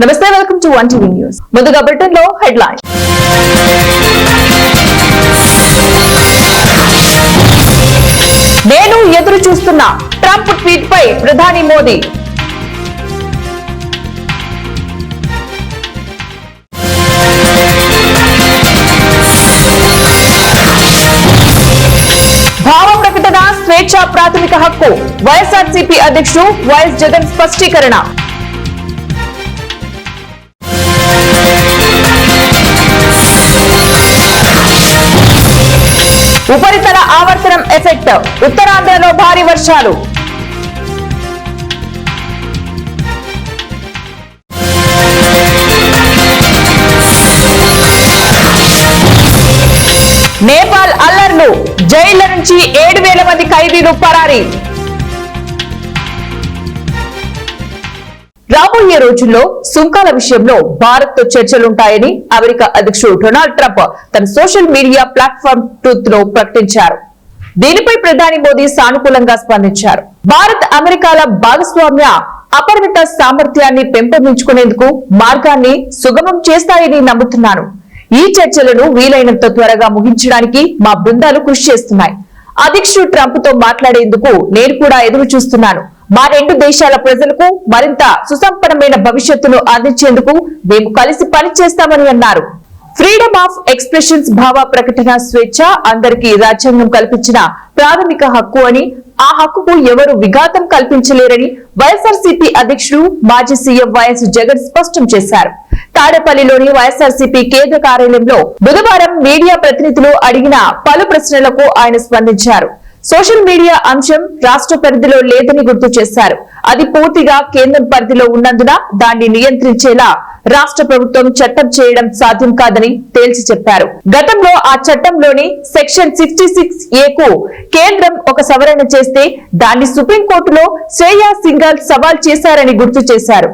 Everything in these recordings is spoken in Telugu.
నమస్తే, వెల్కమ్ టు 1 టీవీ న్యూస్. ముందుగా బ్రిటన్ లో హెడ్లైన్. నేను ఎదురు చూస్తున్న ట్రంప్ ట్వీట్ పై ప్రధాని మోదీ. భావ ప్రకటన స్వేచ్ఛ ప్రాథమిక హక్కు. వైఎస్ఆర్సీపీ అధ్యక్షుడు వైఎస్ జగన్ స్పష్టీకరణ. ఉపరితల ఆవర్తనం ఎఫెక్ట్. ఉత్తరాంధ్రలో భారీ వర్షాలు. నేపాల్ అల్లర్లు. జైళ్ల నుంచి 7,000 మంది ఖైదీలు పరారీ. రాబోయే రోజుల్లో సుంకాల విషయంలో భారత్ తో చర్చలుంటాయని అమెరికా అధ్యక్షుడు డొనాల్డ్ ట్రంప్ తన సోషల్ మీడియా ప్లాట్ఫామ్ ట్రూత్ లో ప్రకటించారు. దీనిపై ప్రధాని మోదీ సానుకూలంగా స్పందించారు. భారత్ అమెరికాల భాగస్వామ్య అపరిమిత సామర్థ్యాన్ని పెంపొందించుకునేందుకు మార్గాన్ని సుగమం చేస్తాయని నమ్ముతున్నాను. ఈ చర్చలను వీలైనంత త్వరగా ముగించడానికి మా బృందాలు కృషి చేస్తున్నాయి. అధ్యక్షుడు ట్రంప్ తో మాట్లాడేందుకు నేను కూడా ఎదురు చూస్తున్నాను. మా రెండు దేశాల ప్రజలకు మరింత సుసంపన్నమైన భవిష్యత్తును అందించేందుకు మేము కలిసి పనిచేస్తామని అన్నారు. ఫ్రీడమ్ ఆఫ్ ఎక్స్ప్రెషన్స్ భావ ప్రకటన స్వేచ్ఛ అందరికీ రాజ్యాంగం కల్పించిన ప్రాథమిక హక్కు అని, ఆ హక్కుకు ఎవరు విఘాతం కల్పించలేరని వైఎస్ఆర్సీపీ అధ్యక్షుడు మాజీ సీఎం వైఎస్ జగన్ స్పష్టం చేశారు. తాడేపల్లిలోని వైఎస్ఆర్సీపీ కేంద్ర కార్యాలయంలో బుధవారం మీడియా ప్రతినిధులు అడిగిన పలు ప్రశ్నలకు ఆయన స్పందించారు. సోషల్ మీడియా అంశం రాష్ట్ర పరిధిలో లేదని గుర్తు చేశారు. అది పూర్తిగా కేంద్రం పరిధిలో ఉన్నందున దాన్ని నియంత్రించేలా రాష్ట్ర ప్రభుత్వం చట్టం చేయడం సాధ్యం కాదని తేల్చి చెప్పారు. గతంలో ఆ చట్టంలోని సెక్షన్ 66A కు కేంద్రం ఒక సవరణ చేస్తే దాన్ని సుప్రీంకోర్టులో శ్రేయా సింఘాల్ సవాల్ చేశారని గుర్తు చేశారు.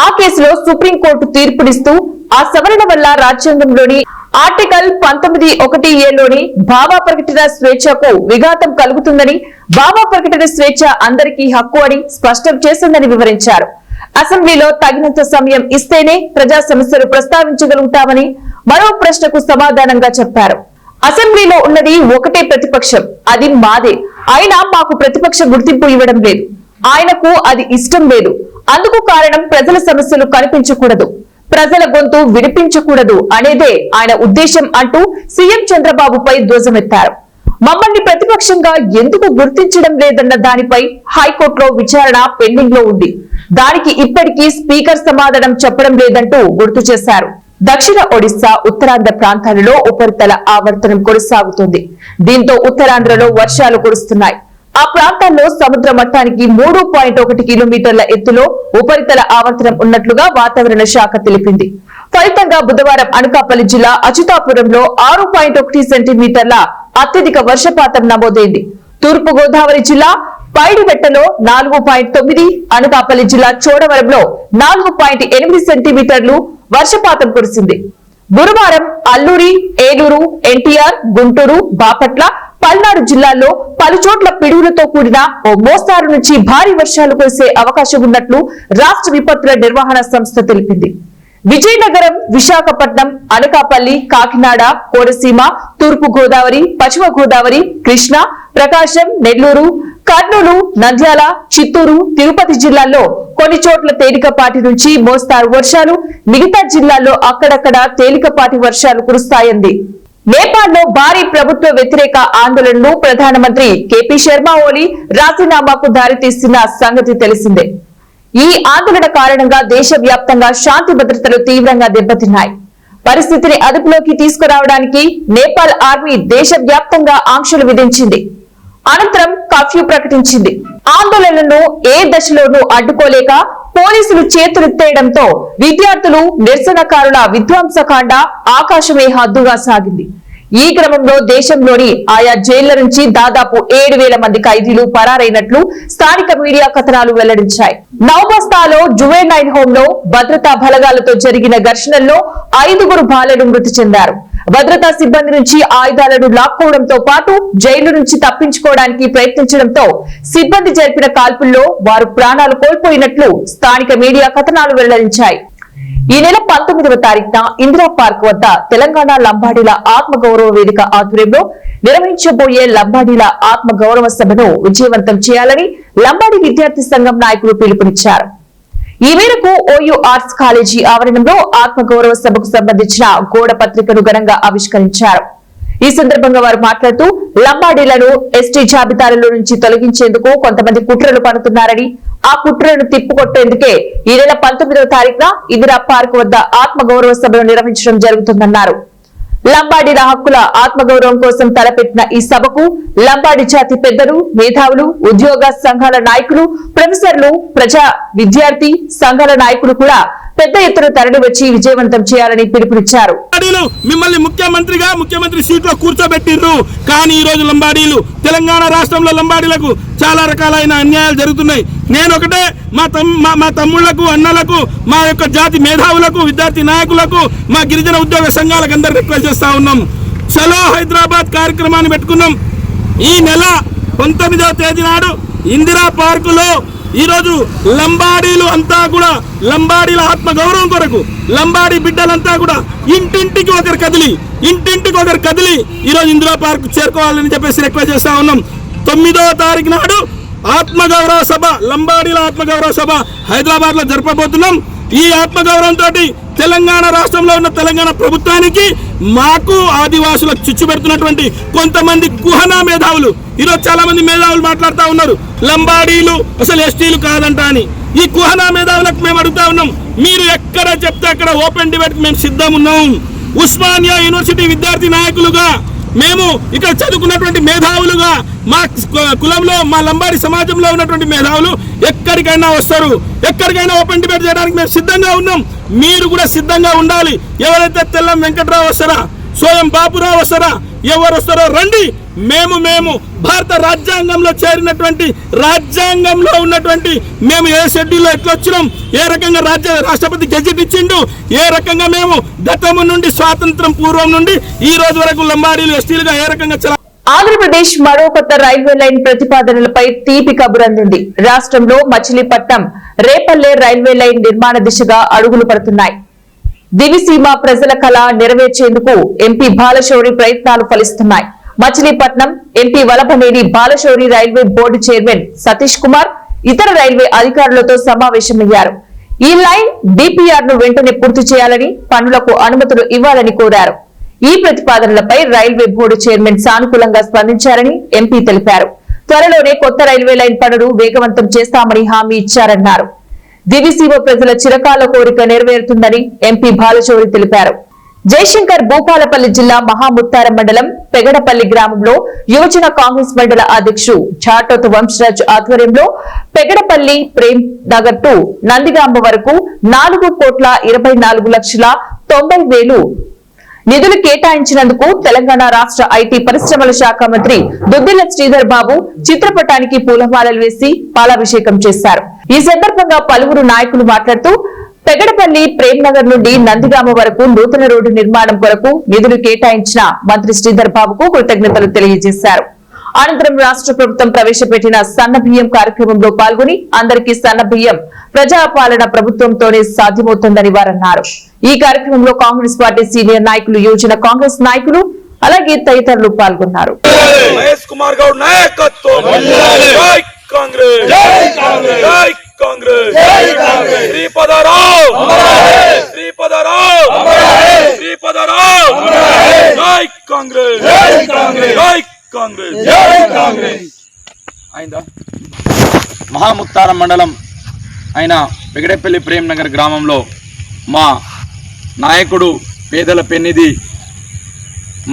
ఆ కేసులో సుప్రీంకోర్టు తీర్పునిస్తూ ఆ సవరణ వల్ల రాజ్యాంగంలోని ఆర్టికల్ 19(1)A లోని భావ ప్రకటన స్వేచ్ఛకు విఘాతం కలుగుతుందని, భావ ప్రకటన స్వేచ్ఛ అందరికీ హక్కు అని స్పష్టం చేసిందని వివరించారు. అసెంబ్లీలో తగినంత సమయం ఇస్తేనే ప్రజా సమస్యలు ప్రస్తావించగలుగుతామని మరో ప్రశ్నకు సమాధానంగా చెప్పారు. అసెంబ్లీలో ఉన్నది ఒకటే ప్రతిపక్షం, అది మాదే. అయినా మాకు ప్రతిపక్ష గుర్తింపు ఇవ్వడం లేదు. ఆయనకు అది ఇష్టం లేదు. అందుకు కారణం ప్రజల సమస్యలు కనిపించకూడదు, ప్రజల గొంతు వినిపించకూడదు అనేదే ఆయన ఉద్దేశం అంటూ సీఎం చంద్రబాబుపై ధ్వజమెత్తారు. మమ్మల్ని ప్రతిపక్షంగా ఎందుకు గుర్తించడం లేదన్న దానిపై హైకోర్టులో విచారణ పెండింగ్ లో ఉంది. దానికి ఇప్పటికీ స్పీకర్ సమాధానం చెప్పడం లేదంటూ గుర్తు చేశారు. దక్షిణ ఒడిశా, ఉత్తరాంధ్ర ప్రాంతాలలో ఉపరితల ఆవర్తనం కొనసాగుతుంది. దీంతో ఉత్తరాంధ్రలో వర్షాలు కురుస్తున్నాయి. ఆ ప్రాంతాల్లో సముద్ర మట్టానికి 3.1 కిలోమీటర్ల ఎత్తులో ఉపరితల ఆవర్తనం ఉన్నట్లుగా వాతావరణ శాఖ తెలిపింది. ఫలితంగా బుధవారం అనకాపల్లి జిల్లా అచ్యుతాపురంలో 6.1 సెంటీమీటర్ల అత్యధిక వర్షపాతం నమోదైంది. తూర్పు గోదావరి జిల్లా పైడివెట్టలో 4.9, అనకాపల్లి జిల్లా చోడవరంలో 4.8 సెంటీమీటర్లు వర్షపాతం కురిసింది. గురువారం అల్లూరి, ఏలూరు, ఎన్టీఆర్, గుంటూరు, బాపట్ల, పల్నాడు జిల్లాల్లో పలుచోట్ల పిడుగులతో కూడిన ఓ మోస్తారు నుంచి భారీ వర్షాలు కురిసే అవకాశం ఉన్నట్లు రాష్ట్ర విపత్తుల నిర్వహణ సంస్థ తెలిపింది. విజయనగరం, విశాఖపట్నం, అనకాపల్లి, కాకినాడ, కోనసీమ, తూర్పు గోదావరి, పశ్చిమ గోదావరి, కృష్ణా, ప్రకాశం, నెల్లూరు, కర్నూలు, నంద్యాల, చిత్తూరు, తిరుపతి జిల్లాల్లో కొన్ని చోట్ల తేలికపాటి నుంచి మోస్తారు వర్షాలు, మిగతా జిల్లాల్లో అక్కడక్కడ తేలికపాటి వర్షాలు కురుస్తాయంది. నేపాల్లో భారీ ప్రభుత్వ వ్యతిరేక ఆందోళనలు ప్రధానమంత్రి కేపీ శర్మ ఓలీ రాజీనామాకు దారితీస్తున్న సంగతి తెలిసిందే. ఈ ఆందోళన కారణంగా దేశవ్యాప్తంగా శాంతి భద్రతలు తీవ్రంగా దెబ్బతిన్నాయి. పరిస్థితిని అదుపులోకి తీసుకురావడానికి నేపాల్ ఆర్మీ దేశవ్యాప్తంగా ఆంక్షలు విధించింది. అనంతరం కర్ఫ్యూ ప్రకటించింది. ఆందోళనను ఏ దశలోనూ అడ్డుకోలేక పోలీసులు చేతులెత్తేయడంతో విద్యార్థులు, నిరసనకారుల విధ్వంసకాండ ఆకాశమే హద్దుగా సాగింది. ఈ క్రమంలో దేశంలోని ఆయా జైళ్ల నుంచి దాదాపు 7,000 మంది ఖైదీలు పరారైనట్లు స్థానిక మీడియా కథనాలు వెల్లడించాయి. నౌబస్తాలో జువెనైల్ హోమ్ లో భద్రతా బలగాలతో జరిగిన ఘర్షణల్లో 5 బాలలు మృతి చెందారు. భద్రతా సిబ్బంది నుంచి ఆయుధాలను లాక్కోవడంతో పాటు జైలు నుంచి తప్పించుకోవడానికి ప్రయత్నించడంతో సిబ్బంది జరిపిన కాల్పుల్లో వారు ప్రాణాలు కోల్పోయినట్లు స్థానిక మీడియా కథనాలు వెల్లడించాయి. ఈ నెల 19వ తారీఖున ఇందిరా పార్క్ వద్ద తెలంగాణ లంబాడీల ఆత్మగౌరవ వేదిక ఆధ్వర్యంలో నిర్వహించబోయే లంబాడీల ఆత్మగౌరవ సభను విజయవంతం చేయాలని లంబాడీ విద్యార్థి సంఘం నాయకులు పిలుపునిచ్చారు. ఈ మేరకు ఓయూ ఆర్ట్స్ కాలేజీ ఆవరణంలో ఆత్మగౌరవ సభకు సంబంధించిన గోడ పత్రికను ఘనంగా ఆవిష్కరించారు. ఈ సందర్భంగా వారు మాట్లాడుతూ లంబాడీలను ఎస్టీ జాబితాలలో నుంచి తొలగించేందుకు కొంతమంది కుట్రలు పడుతున్నారని, ఆ కుట్రలను తిప్పుకొట్టేందుకే ఈ నెల 19వ తారీఖున ఇందిరా పార్క్ వద్ద ఆత్మగౌరవ సభను నిర్వహించడం జరుగుతుందన్నారు. లంబాడీల హక్కుల ఆత్మగౌరవం కోసం తలపెట్టిన ఈ సభకు లంబాడీ జాతి పెద్దలు, మేధావులు, ఉద్యోగ సంఘాల నాయకులు, ప్రొఫెసర్లు, ప్రజా విద్యార్థి సంఘాల నాయకులు కూడా పెద్ద ఎత్తున తరలి వచ్చి విజయవంతం చేయాలని పిలుపునిచ్చారు. మిమ్మల్ని ముఖ్యమంత్రి సీట్ లో కూర్చోబెట్టిర్రు, కానీ ఈ రోజు లంబాడీలు తెలంగాణ రాష్ట్రంలో లంబాడీలకు చాలా రకాలైన అన్యాయాలు జరుగుతున్నాయి. నేను ఒకటే మా తమ్ముళ్లకు, అన్నలకు, మా యొక్క జాతి మేధావులకు, విద్యార్థి నాయకులకు, మా గిరిజన ఉద్యోగ సంఘాలకు అందరు రిక్వెస్ట్ చేస్తా ఉన్నాం. చలో హైదరాబాద్ కార్యక్రమాన్ని పెట్టుకున్నాం. ఈ నెల 19వ తేదీ నాడు ఇందిరా పార్కులో ఈరోజు లంబాడీలు అంతా కూడా లంబాడీల ఆత్మగౌరవం కొరకు లంబాడీ బిడ్డలంతా కూడా ఇంటింటికి ఒకరు కదిలి ఈరోజు ఇందిరా పార్క్ చేరుకోవాలని చెప్పేసి రిక్వెస్ట్ చేస్తా ఉన్నాం. 9వ తారీఖు నాడు ఆత్మగౌరవ సభ, లంబాడీల ఆత్మగౌరవ సభ హైదరాబాద్ లో జరపబోతున్నాం. ఈ ఆత్మగౌరవంతో తెలంగాణ రాష్ట్రంలో ఉన్న తెలంగాణ ప్రభుత్వానికి, మాకు ఆదివాసులకు చిచ్చు పెడుతున్నటువంటి కొంతమంది కుహనా మేధావులు, ఈరోజు చాలా మంది మేధావులు మాట్లాడుతూ ఉన్నారు లంబాడీలు అసలు ఎస్టీలు కాదంట అని. ఈ కుహనా మేధావులకు మేము అడుగుతా ఉన్నాం, మీరు ఎక్కడ చెప్తే అక్కడ ఓపెన్ డిబేట్ మేము సిద్ధం ఉన్నాం. ఉస్మానియా యూనివర్సిటీ విద్యార్థి నాయకులుగా మేము ఇక్కడ చదువుకున్నటువంటి మేధావులుగా మా కులంలో, మా లంబాడి సమాజంలో ఉన్నటువంటి మేధావులు ఎక్కడికైనా వస్తారు, ఎక్కడికైనా ఓపెన్ డిబేట్ చేయడానికి మేము సిద్ధంగా ఉన్నాం. మీరు కూడా సిద్ధంగా ఉండాలి. ఎవరైతే తెల్లం వెంకట్రావు వస్తారా, సోయం బాపురావు వస్తారా, ఎవరు వస్తారో రండి. మేము భారత రాజ్యాంగంలో చేరినటువంటి, రాజ్యాంగంలో ఉన్నటువంటి మేము ఏ షెడ్యూల్లో ఎట్లా వచ్చినాం, ఏ రకంగా రాష్ట్రపతి గెజెట్ ఇచ్చిండు, ఏ రకంగా మేము గతము నుండి స్వాతంత్రం పూర్వం నుండి ఈ రోజు వరకు లంబాడీలు ఎస్టీలుగా ఏ రకంగా ఆంధ్రప్రదేశ్ మరో కొత్త రైల్వే లైన్ ప్రతిపాదనలపై తీపి కబురందింది. రాష్ట్రంలో మచిలీపట్నం రేపల్లె రైల్వే లైన్ నిర్మాణ దిశగా అడుగులు పడుతున్నాయి. దివిసీమ ప్రజల కళ నెరవేర్చేందుకు ఎంపీ బాలశౌరి ప్రయత్నాలు ఫలిస్తున్నాయి. Machilipatnam MP Vallabhaneni Balashowry railway board chairman Satish Kumar ఇతర రైల్వే అధికారులతో సమావేశమయ్యారు. ఈ లైన్ డిపిఆర్ ను వెంటనే పూర్తి చేయాలని, పనులకు అనుమతులు ఇవ్వాలని కోరారు. ఈ ప్రతిపాదనలపై రైల్వే బోర్డు చైర్మన్ సానుకూలంగా స్పందించారని ఎంపీ తెలిపారు. త్వరలోనే కొత్త రైల్వే లైన్ పనులు వేగవంతం చేస్తామని హామీ ఇచ్చారన్నారు. దివిసీమ ప్రజల చిరకాల కోరిక నెరవేరుతుందని ఎంపీ బాలశౌరి తెలిపారు. జయశంకర్ భూపాలపల్లి జిల్లా మహాముత్తారం మండలం పెగడపల్లి గ్రామంలో యువజన కాంగ్రెస్ మండల అధ్యక్షుడు ఝాటోత్ వంశరాజ్ ఆధ్వర్యంలో పెగడపల్లి ప్రేమ్ నగర్ టు నందిగాంబ వరకు 4,24,90,000 నిధులు కేటాయించినందుకు తెలంగాణ రాష్ట్ర ఐటీ పరిశ్రమల శాఖ మంత్రి దుద్దిల శ్రీధర్ బాబు చిత్రపటానికి పూలమాలలు వేసి పాలాభిషేకం చేశారు. ఈ సందర్భంగా పలువురు నాయకులు మాట్లాడుతూ పెగడపల్లి ప్రేమ్ నగర్ నుండి నందిగామ వరకు నూతన రోడ్డు నిర్మాణం కొరకు నిధులు కేటాయించిన మంత్రి శ్రీధర్ బాబుకు కృతజ్ఞతలు తెలియజేశారు. అనంతరం రాష్ట్ర ప్రభుత్వం ప్రవేశపెట్టిన సన్న బియ్యం కార్యక్రమంలో పాల్గొని అందరికీ సన్న బియ్యం ప్రజాపాలన ప్రభుత్వంతోనే సాధ్యమవుతుందని వారన్నారు. ఈ కార్యక్రమంలో కాంగ్రెస్ పార్టీ సీనియర్ నాయకులు, యువజన కాంగ్రెస్ నాయకులు అలాగే తదితరులు పాల్గొన్నారు. మహాముత్తారం మండలం అయిన పెగడపల్లి ప్రేమ్ నగర్ గ్రామంలో మా నాయకుడు, పేదల పెన్నిధి,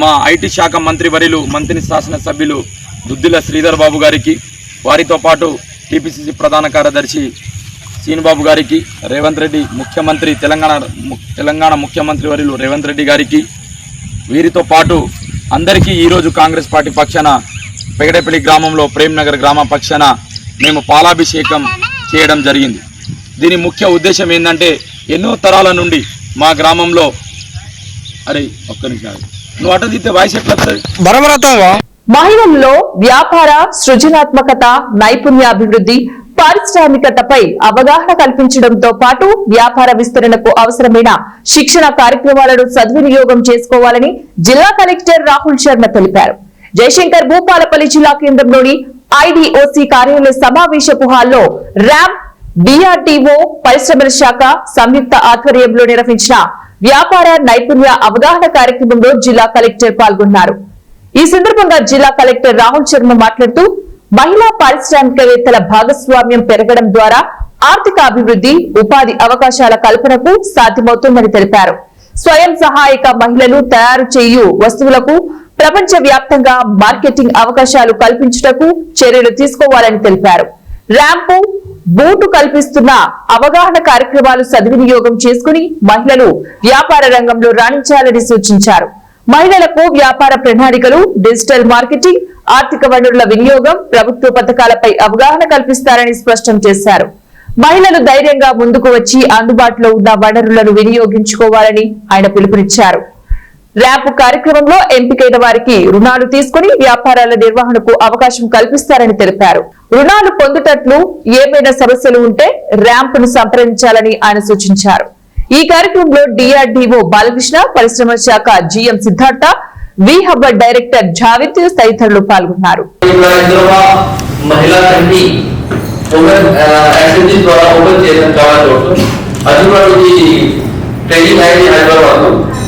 మా ఐటీ శాఖ మంత్రి వర్యులు, మంత్రి శాసనసభ్యులు దుద్దిల శ్రీధర్ బాబు గారికి, వారితో పాటు టీపీసీసీ ప్రధాన కార్యదర్శి సీనుబాబు గారికి, రేవంత్ రెడ్డి ముఖ్యమంత్రి, తెలంగాణ ముఖ్యమంత్రి వర్యులు రేవంత్ రెడ్డి గారికి, వీరితో పాటు అందరికీ ఈరోజు కాంగ్రెస్ పార్టీ పక్షాన పెగడపల్లి గ్రామంలో ప్రేమ్ నగర్ గ్రామ పక్షాన మేము పాలాభిషేకం చేయడం జరిగింది. దీని ముఖ్య ఉద్దేశం ఏంటంటే, ఎన్నో తరాల నుండి మా గ్రామంలో నువ్వు అట తీస్తే వాయిస్ ఎట్లా మహిళల్లో వ్యాపార సృజనాత్మకత, నైపుణ్యాభివృద్ధి, పారిశ్రామికతపై అవగాహన కల్పించడంతో పాటు వ్యాపార విస్తరణకు అవసరమైన శిక్షణ కార్యక్రమాలను సద్వినియోగం చేసుకోవాలని జిల్లా కలెక్టర్ రాహుల్ శర్మ తెలిపారు. జయశంకర్ భూపాలపల్లి జిల్లా కేంద్రంలోని ఐడిఓసి కార్యాలయ సమావేశపు హాల్లో ర్యామ్ డిఆర్డీఓ పరిశ్రమల శాఖ సంయుక్త ఆధ్వర్యంలో నిర్వహించిన వ్యాపార నైపుణ్య అవగాహన కార్యక్రమంలో జిల్లా కలెక్టర్ పాల్గొన్నారు. ఈ సందర్భంగా జిల్లా కలెక్టర్ రాహుల్ శర్మ మాట్లాడుతూ మహిళా పారిశ్రామికవేత్తల భాగస్వామ్యం పెరగడం ద్వారా ఆర్థిక అభివృద్ధి, ఉపాధి అవకాశాల కల్పనకు సాధ్యమవుతుందని తెలిపారు. స్వయం సహాయక మహిళలు తయారు చేయు వస్తువులకు ప్రపంచ వ్యాప్తంగా మార్కెటింగ్ అవకాశాలు కల్పించుటకు చర్యలు తీసుకోవాలని తెలిపారు. ర్యాంపు బూటు కల్పిస్తున్న అవగాహన కార్యక్రమాలు సద్వినియోగం చేసుకుని మహిళలు వ్యాపార రంగంలో రాణించాలని సూచించారు. మహిళలకు వ్యాపార ప్రణాళికలు, డిజిటల్ మార్కెటింగ్, ఆర్థిక వనరుల వినియోగం, ప్రభుత్వ పథకాలపై అవగాహన కల్పిస్తారని స్పష్టం చేశారు. మహిళలు ధైర్యంగా ముందుకు వచ్చి అందుబాటులో ఉన్న వనరులను వినియోగించుకోవాలని ఆయన పిలుపునిచ్చారు. ర్యాప్ కార్యక్రమంలో ఎంపికైన వారికి రుణాలు తీసుకుని వ్యాపారాల నిర్వహణకు అవకాశం కల్పిస్తారని తెలిపారు. రుణాలు పొందుటట్లు ఏమైనా సమస్యలు ఉంటే ర్యాంప్ ను సంప్రదించాలని ఆయన సూచించారు. ఈ కార్యక్రమంలో డిఆర్డీఓ బాలకృష్ణ, పరిశ్రమల శాఖ జీఎం సిద్ధార్థ, వి హబ్ డైరెక్టర్ జావిద్ తదితరులు పాల్గొన్నారు.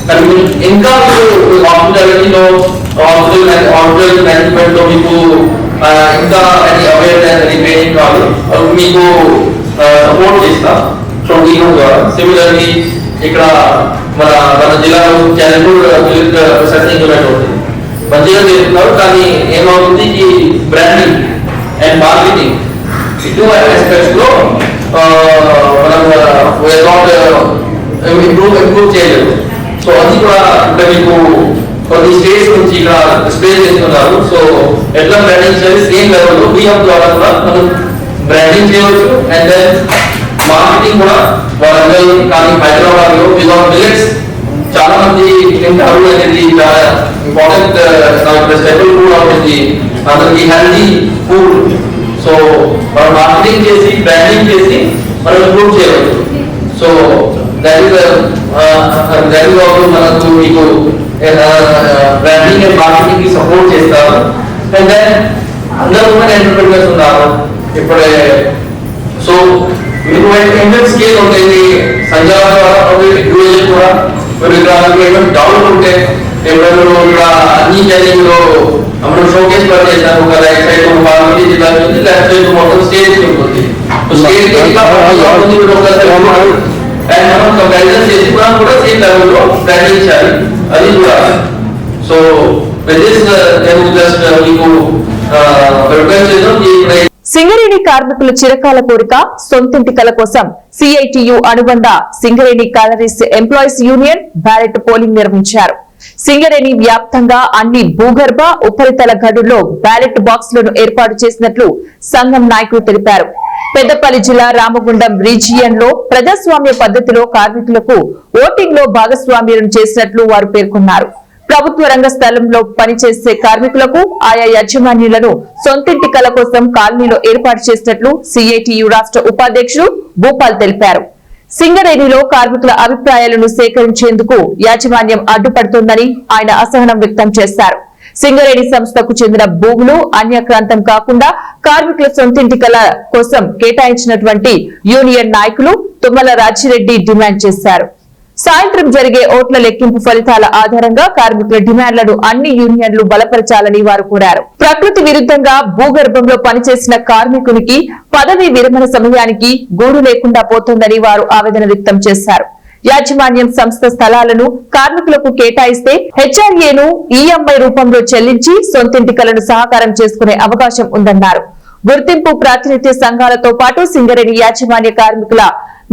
కానీ ఇంకా మీకు హాస్పిటాలిటీలో హాస్పిటల్ మేనేజ్మెంట్లో మీకు ఇంకా అవేర్నెస్ అని ట్రైనింగ్ కాదు, మీకు సపోర్ట్ చేస్తా ఫ్రమ్ ఈ ద్వారా. సిమిలర్లీ ఇక్కడ మన జిల్లాలో చంద్రపూర్ ప్రొసెసింగ్ యూనిట్ ఉంటుంది, మంచిగా చేస్తున్నారు. కానీ ఏమవుతుంది, ఈ బ్రాండింగ్ అండ్ మార్కెటింగ్ ఇటు ఆస్పెక్ట్స్ లో మనం ఇంప్రూవ్ చేయలేదు. సో అది కూడా ఇక్కడ మీకు కొన్ని స్టేట్స్ నుంచి ఇక్కడ డిస్ప్లే చేస్తున్నారు. సో ఎట్లా బ్రాండింగ్ చేయాలి, సేమ్ లెవెల్లో బిఎం ద్వారా కూడా మనం బ్రాండింగ్ చేయవచ్చు. అండ్ దెన్ మార్కెటింగ్ కూడా వరంగల్ కానీ హైదరాబాద్ లో వితౌట్ మిల్లెట్స్ చాలా మంది తింటారు అనేది చాలా ఇంపార్టెంట్ స్టెబుల్ ఫుడ్ అవుతుంది, అందరికి హెల్తీ ఫుడ్. సో మనం మార్కెటింగ్ చేసి బ్రాండింగ్ చేసి మనం ఇంప్రూవ్ చేయవచ్చు. సో మనకు మీకు బ్రాండింగ్ అండ్ మార్కెటింగ్ కి సపోర్ట్ చేస్తారు. అండ్ దెన్ అందరూ ఉమెన్ ఎంటర్ప్రెన్యూర్స్ ఉన్నారు ఇప్పుడే. సో మీకు ఎంఎం స్కేల్ ఉంటుంది, సంజాల కూడా మీరు ఇక్కడ డౌట్ ఉంటే ఎవరు ఇక్కడ అన్ని ట్రైనింగ్ లో మనం షోకేస్ పని చేస్తాం. ఒక రైట్ సైడ్ బాగుంది, జిల్లా లెఫ్ట్ సైడ్ మొత్తం స్టేజ్ ఉంటుంది. అండ్ మనం కంపారిజన్ చేసి కూడా సేమ్ లెవెల్లో బ్రాండింగ్ చేయాలి, అది కూడా. సో నేను జస్ట్ మీకు రిక్వెస్ట్ చేద్దాం. సింగరేణి కార్మికుల చిరకాల కోరిక సొంతింటి కల కోసం సిఐటియు అనుబంధ Singareni collieries employees union ballot polling నిర్వహించారు. సింగరేణి వ్యాప్తంగా అన్ని భూగర్భ, ఉపరితల గడుల్లో బ్యాలెట్ బాక్సులను ఏర్పాటు చేసినట్లు సంఘం నాయకులు తెలిపారు. పెద్దపల్లి జిల్లా రామగుండం రీజియన్ లో ప్రజాస్వామ్య పద్ధతిలో కార్మికులకు ఓటింగ్ లో భాగస్వామ్యం చేసినట్లు వారు పేర్కొన్నారు. ప్రభుత్వ రంగ స్థలంలో పనిచేసే కార్మికులకు ఆయా యాజమాన్యులను సొంతింటి కల కోసం కాలనీలో ఏర్పాటు చేసినట్లు సిఐటియు రాష్ట్ర ఉపాధ్యక్షుడు భూపాల్ తెలిపారు. సింగరేణిలో కార్మికుల అభిప్రాయాలను సేకరించేందుకు యాజమాన్యం అడ్డుపడుతోందని ఆయన అసహనం వ్యక్తం చేశారు. సింగరేణి సంస్థకు చెందిన భూములు అన్యాక్రాంతం కాకుండా కార్మికుల సొంతింటి కల కోసం కేటాయించినటువంటి యూనియన్ నాయకులు తుమ్మల రాజిరెడ్డి డిమాండ్ చేశారు. సాయంత్రం జరిగే ఓట్ల లెక్కింపు ఫలితాల ఆధారంగా కార్మికుల డిమాండ్లను అన్ని యూనియన్లు బలపరచాలని వారు కోరారు. ప్రకృతి విరుద్ధంగా భూగర్భంలో పనిచేసిన కార్మికునికి పదవీ విరమణ సమయానికి గూడు లేకుండా పోతోందని వారు ఆవేదన వ్యక్తం చేశారు. యాజమాన్యం సంస్థ స్థలాలను కార్మికులకు కేటాయిస్తే హెచ్ఆర్ఏను ఈఎంఐ రూపంలో చెల్లించి సొంతింటి కలను సహకారం చేసుకునే అవకాశం ఉందన్నారు. గుర్తింపు ప్రాతినిధ్య సంఘాలతో పాటు సింగరేణి యాజమాన్య కార్మికుల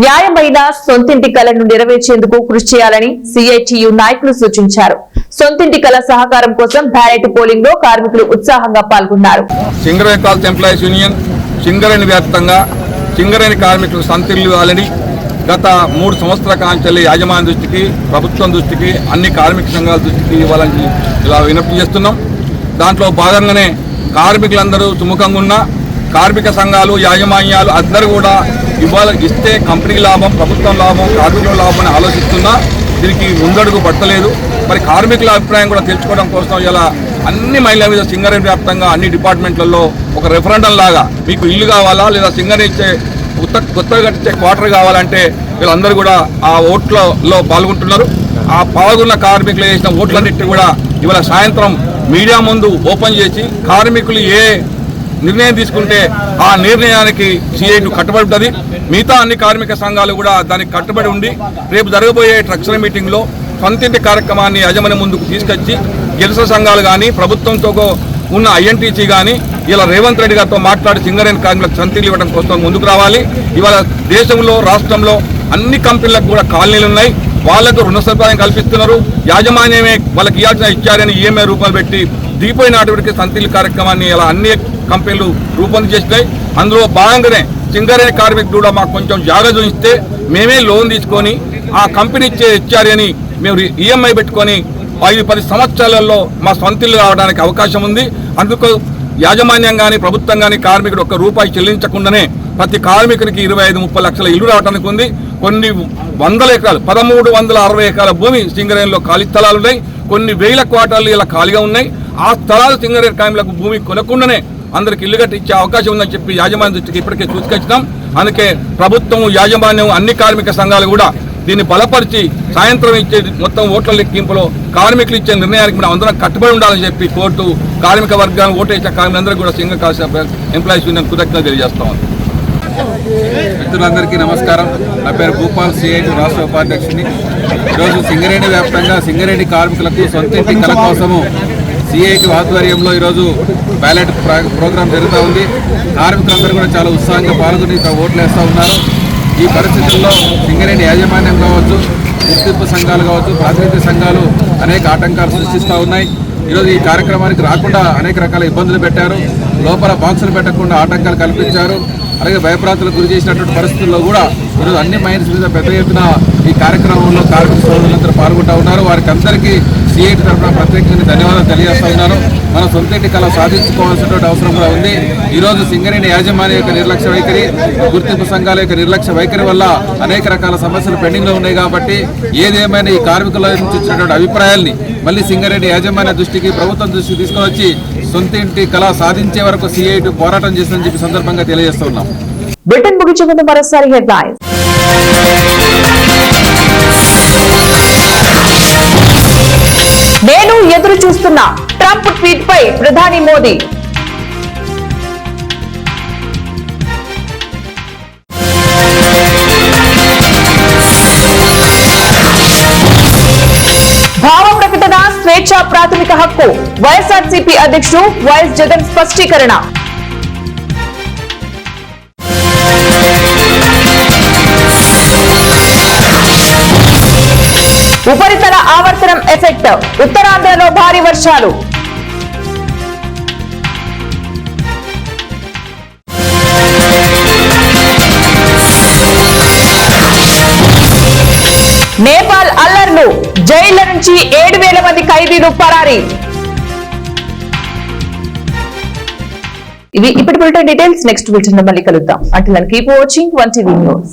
న్యాయమైన సొంతింటి కలను నెరవేర్చేందుకు కృషి చేయాలని సిఐటియు నాయకులు సూచించారు. సొంతింటి కల సహకారం కోసం బ్యాలెట్ పోలింగ్ లో కార్మికులు ఉత్సాహంగా పాల్గొన్నారు. Singareni calls employees union Singareni వ్యాప్తంగా సింగరేణి కార్మికులు సంతిల్లు కాలని గత 3 సంవత్సరాల కాంచెల్లి యాజమాన్య దృష్టికి, ప్రభుత్వం దృష్టికి, అన్ని కార్మిక సంఘాల దృష్టికి ఇవ్వాలని ఇలా విజ్ఞప్తి చేస్తున్నాం. దాంట్లో భాగంగానే కార్మికులందరూ సుముఖంగా ఉన్నా కార్మిక సంఘాలు యాజమాన్యాలు అందరూ కూడా ఇస్తే కంపెనీ లాభం, ప్రభుత్వం లాభం, కార్మికుల లాభం అని ఆలోచిస్తున్నా దీనికి ముందడుగు పట్టలేదు. మరి కార్మికుల అభిప్రాయం కూడా తెలుసుకోవడం కోసం ఇలా అన్ని మహిళల మీద సింగరేణి వ్యాప్తంగా అన్ని డిపార్ట్మెంట్లలో ఒక రెఫరెండం లాగా మీకు ఇల్లు కావాలా లేదా సింగరేణి ఇచ్చే కొత్తగా కట్టించే క్వార్టర్ కావాలంటే వీళ్ళందరూ కూడా ఆ ఓట్లలో పాల్గొంటున్నారు. ఆ పాల్గొన్న కార్మికులు చేసిన ఓట్లన్నింటినీ కూడా ఇవాళ సాయంత్రం మీడియా ముందు ఓపెన్ చేసి కార్మికులు ఏ నిర్ణయం తీసుకుంటే ఆ నిర్ణయానికి సిఐటి కట్టుబడి ఉంటుంది. మిగతా అన్ని కార్మిక సంఘాలు కూడా దానికి కట్టుబడి ఉండి రేపు జరగబోయే ట్రక్చర్ మీటింగ్లో సొంతింటి కార్యక్రమాన్ని యజమాని ముందుకు తీసుకొచ్చి గిరిజన సంఘాలు కానీ ప్రభుత్వంతో ఉన్న ఐఎన్టీసీ కానీ ఇలా రేవంత్ రెడ్డి గారితో మాట్లాడి సింగరేణి కార్మికులకు సొంతిల్లు ఇవ్వడం కోసం ముందుకు రావాలి. ఇవాళ దేశంలో రాష్ట్రంలో అన్ని కంపెనీలకు కూడా కాలనీలు ఉన్నాయి, వాళ్లకు రుణ సదుపాయం కల్పిస్తున్నారు. యాజమాన్యమే వాళ్ళకి ఇవ్వాల్సిన ఇచ్చారని ఈఎంఐ రూపాయలు పెట్టి దిగిపోయినటువంటి సొంతిల్లు కార్యక్రమాన్ని ఇలా అన్ని కంపెనీలు రూపొందించేసినాయి. అందులో భాగంగానే సింగరేణి కార్మికులు కూడా మాకు కొంచెం జాగ్రత్త ఇస్తే మేమే లోన్ తీసుకొని ఆ కంపెనీ ఇచ్చారని మేము ఈఎంఐ పెట్టుకొని 5-10 సంవత్సరాలలో మా సొంతిల్లు రావడానికి అవకాశం ఉంది. అందుకు యాజమాన్యం కానీ ప్రభుత్వం కానీ కార్మికుడు ₹1 చెల్లించకుండానే ప్రతి కార్మికునికి 25-30 లక్షల ఇల్లు రావడానికి ఉంది. కొన్ని వందల ఎకరాలు 1360 ఎకరాల భూమి సింగరేణిలో ఖాళీ స్థలాలు ఉన్నాయి. కొన్ని వేల క్వార్టర్లు ఇలా ఖాళీగా ఉన్నాయి. ఆ స్థలాలు సింగరేణి కార్మికులకు భూమి కొనకుండానే అందరికి ఇల్లు కట్టించే అవకాశం ఉందని చెప్పి యాజమాన్యం దృష్టికి ఇప్పటికే చూసుకొచ్చినాం. అందుకే ప్రభుత్వం, యాజమాన్యం, అన్ని కార్మిక సంఘాలు కూడా దీన్ని బలపరిచి సాయంత్రం ఇచ్చే మొత్తం ఓట్ల లెక్కింపులో కార్మికులు ఇచ్చే నిర్ణయానికి మనం అందరం కట్టుబడి ఉండాలని చెప్పి కోర్టు కార్మిక వర్గాన్ని ఓటేసిన కార్మికులందరూ కూడా సింగల్ కాస్ట్ ఎంప్లాయీస్ యూనియన్ కృతజ్ఞతలు తెలియజేస్తాం. మిత్రులందరికీ నమస్కారం. నా పేరు భూపాల్, సిఐటి రాష్ట్ర ఉపాధ్యక్షుని. ఈరోజు సింగరేణి వ్యాప్తంగా సింగరేణి కార్మికులకు సొంతింటి కళ కోసము సిఐటి ఆధ్వర్యంలో ఈరోజు బ్యాలెట్ ప్రోగ్రాం జరుగుతూ ఉంది. కార్మికులందరూ కూడా చాలా ఉత్సాహంగా పాల్గొని ఓట్లు వేస్తూ ఉన్నారు. ఈ పరిస్థితుల్లో సింగరేణి యాజమాన్యం కావచ్చు, గుర్తింపు సంఘాలు కావచ్చు, ప్రాతినిధ్య సంఘాలు అనేక ఆటంకాలు సృష్టిస్తూ ఉన్నాయి. ఈరోజు ఈ కార్యక్రమానికి రాకుండా అనేక రకాల ఇబ్బందులు పెట్టారు. లోపల బాక్సులు పెట్టకుండా ఆటంకాలు కల్పించారు. అలాగే భయప్రాంతాలకు గురి చేసినటువంటి పరిస్థితుల్లో కూడా ఈరోజు అన్ని మైన్స్ మీద పెద్ద ఎత్తున ఈ కార్యక్రమంలో కార్మిక సోదరులందరూ పాల్గొంటూ ఉన్నారు. వారికి అందరికీ సిఐటి తరఫున ప్రత్యేకంగా ధన్యవాదాలు తెలియజేస్తా ఉన్నాను. మన సొంతింటి కళ సాధించుకోవాల్సినటువంటి అవసరం కూడా ఉంది. ఈరోజు సింగరేణి యాజమాన్యం యొక్క నిర్లక్ష్య వైఖరి, గుర్తింపు సంఘాల యొక్క నిర్లక్ష్య వైఖరి వల్ల అనేక రకాల సమస్యలు పెండింగ్లో ఉన్నాయి. కాబట్టి ఏదేమైనా ఈ కార్మికుల నుంచి వచ్చినటువంటి అభిప్రాయాల్ని మళ్ళీ సింగరేణి యాజమాన్య దృష్టికి, ప్రభుత్వం దృష్టికి తీసుకొని వచ్చి సొంతింటి కళ సాధించే వరకు సిఐటి పోరాటం చేస్తుందని చెప్పి సందర్భంగా తెలియజేస్తూ ఉన్నాం. బ్రిటన్ ముగించే ముందు మరోసారి హెడ్లైన్స్. నేను ఎదురు చూస్తున్న ట్రంప్ ట్వీట్ పై ప్రధాని మోదీ. భావ ప్రకటన స్వేచ్ఛ ప్రాథమిక హక్కు. వైఎస్ఆర్సీపీ అధ్యక్షుడు వైఎస్ జగన్ స్పష్టీకరణ. ఉపరితల ఆవర్తనం ఎఫెక్ట్. ఉత్తరాంధ్రలో భారీ వర్షాలు. నేపాల్ అల్లర్లు. జైళ్ల నుంచి 7,000 మంది ఖైదీలు పరారీ. ఇవి ఇప్పటి బులెటిన్ డీటెయిల్స్. నెక్స్ట్ బులెటిన్ లో మళ్ళీ కలుద్దాం. Until then keep watching 1TV news.